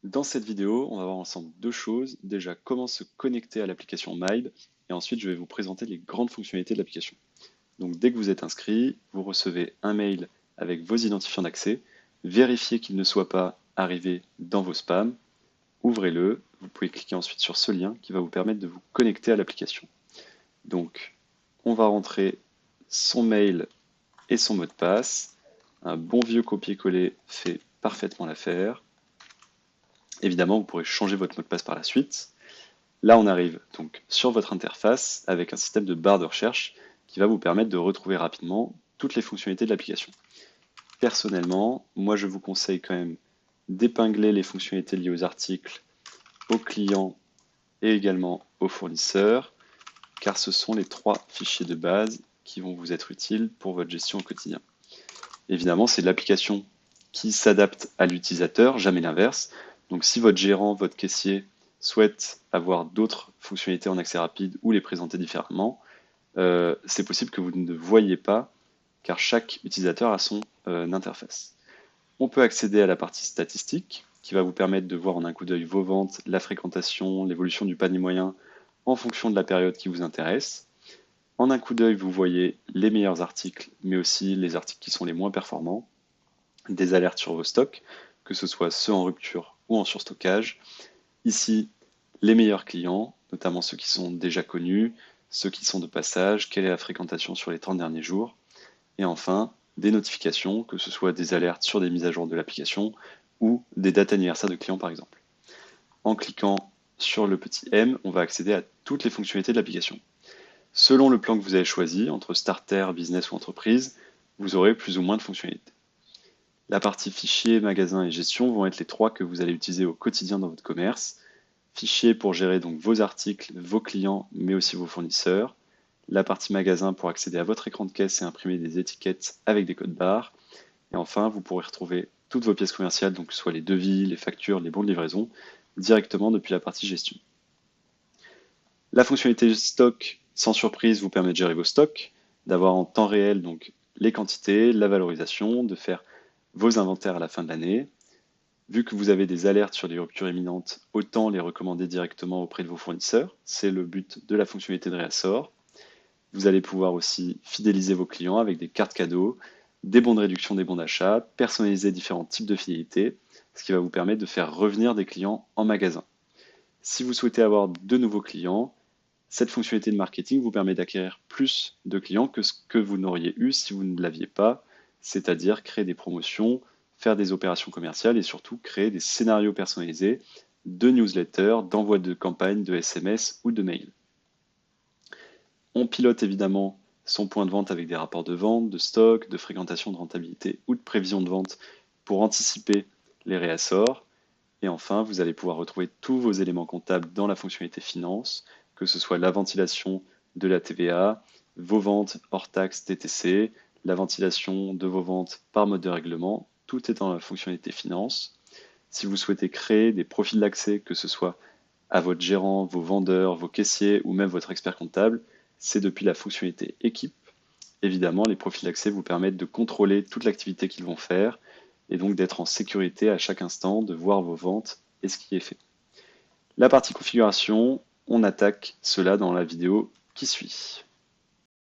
Dans cette vidéo, on va voir ensemble deux choses. Déjà, comment se connecter à l'application Mybe, et ensuite, je vais vous présenter les grandes fonctionnalités de l'application. Donc, dès que vous êtes inscrit, vous recevez un mail avec vos identifiants d'accès. Vérifiez qu'il ne soit pas arrivé dans vos spams. Ouvrez-le. Vous pouvez cliquer ensuite sur ce lien qui va vous permettre de vous connecter à l'application. Donc, on va rentrer son mail et son mot de passe. Un bon vieux copier-coller fait parfaitement l'affaire. Évidemment, vous pourrez changer votre mot de passe par la suite. Là, on arrive donc sur votre interface avec un système de barre de recherche qui va vous permettre de retrouver rapidement toutes les fonctionnalités de l'application. Personnellement, moi, je vous conseille quand même d'épingler les fonctionnalités liées aux articles, aux clients et également aux fournisseurs, car ce sont les trois fichiers de base qui vont vous être utiles pour votre gestion au quotidien. Évidemment, c'est l'application qui s'adapte à l'utilisateur, jamais l'inverse. Donc si votre gérant, votre caissier souhaite avoir d'autres fonctionnalités en accès rapide ou les présenter différemment, c'est possible que vous ne le voyiez pas, car chaque utilisateur a son interface. On peut accéder à la partie statistique, qui va vous permettre de voir en un coup d'œil vos ventes, la fréquentation, l'évolution du panier moyen en fonction de la période qui vous intéresse. En un coup d'œil, vous voyez les meilleurs articles, mais aussi les articles qui sont les moins performants, des alertes sur vos stocks, que ce soit ceux en rupture ou en surstockage. Ici, les meilleurs clients, notamment ceux qui sont déjà connus, ceux qui sont de passage, quelle est la fréquentation sur les 30 derniers jours. Et enfin, des notifications, que ce soit des alertes sur des mises à jour de l'application ou des dates anniversaires de clients par exemple. En cliquant sur le petit M, on va accéder à toutes les fonctionnalités de l'application. Selon le plan que vous avez choisi, entre starter, business ou entreprise, vous aurez plus ou moins de fonctionnalités. La partie fichier, magasin et gestion vont être les trois que vous allez utiliser au quotidien dans votre commerce. Fichier pour gérer donc vos articles, vos clients, mais aussi vos fournisseurs. La partie magasin pour accéder à votre écran de caisse et imprimer des étiquettes avec des codes barres. Et enfin, vous pourrez retrouver toutes vos pièces commerciales, donc soit les devis, les factures, les bons de livraison, directement depuis la partie gestion. La fonctionnalité stock, sans surprise, vous permet de gérer vos stocks, d'avoir en temps réel donc les quantités, la valorisation, de faire vos inventaires à la fin de l'année. Vu que vous avez des alertes sur des ruptures imminentes, autant les recommander directement auprès de vos fournisseurs. C'est le but de la fonctionnalité de Réassort. Vous allez pouvoir aussi fidéliser vos clients avec des cartes cadeaux, des bons de réduction, des bons d'achat, personnaliser différents types de fidélité, ce qui va vous permettre de faire revenir des clients en magasin. Si vous souhaitez avoir de nouveaux clients, cette fonctionnalité de marketing vous permet d'acquérir plus de clients que ce que vous n'auriez eu si vous ne l'aviez pas, c'est-à-dire créer des promotions, faire des opérations commerciales et surtout créer des scénarios personnalisés de newsletters, d'envoi de campagnes, de SMS ou de mails. On pilote évidemment son point de vente avec des rapports de vente, de stock, de fréquentation, de rentabilité ou de prévision de vente pour anticiper les réassorts. Et enfin, vous allez pouvoir retrouver tous vos éléments comptables dans la fonctionnalité finance, que ce soit la ventilation de la TVA, vos ventes hors taxes TTC, la ventilation de vos ventes par mode de règlement, tout est dans la fonctionnalité finance. Si vous souhaitez créer des profils d'accès, que ce soit à votre gérant, vos vendeurs, vos caissiers ou même votre expert comptable, c'est depuis la fonctionnalité équipe. Évidemment, les profils d'accès vous permettent de contrôler toute l'activité qu'ils vont faire et donc d'être en sécurité à chaque instant, de voir vos ventes et ce qui est fait. La partie configuration, on attaque cela dans la vidéo qui suit.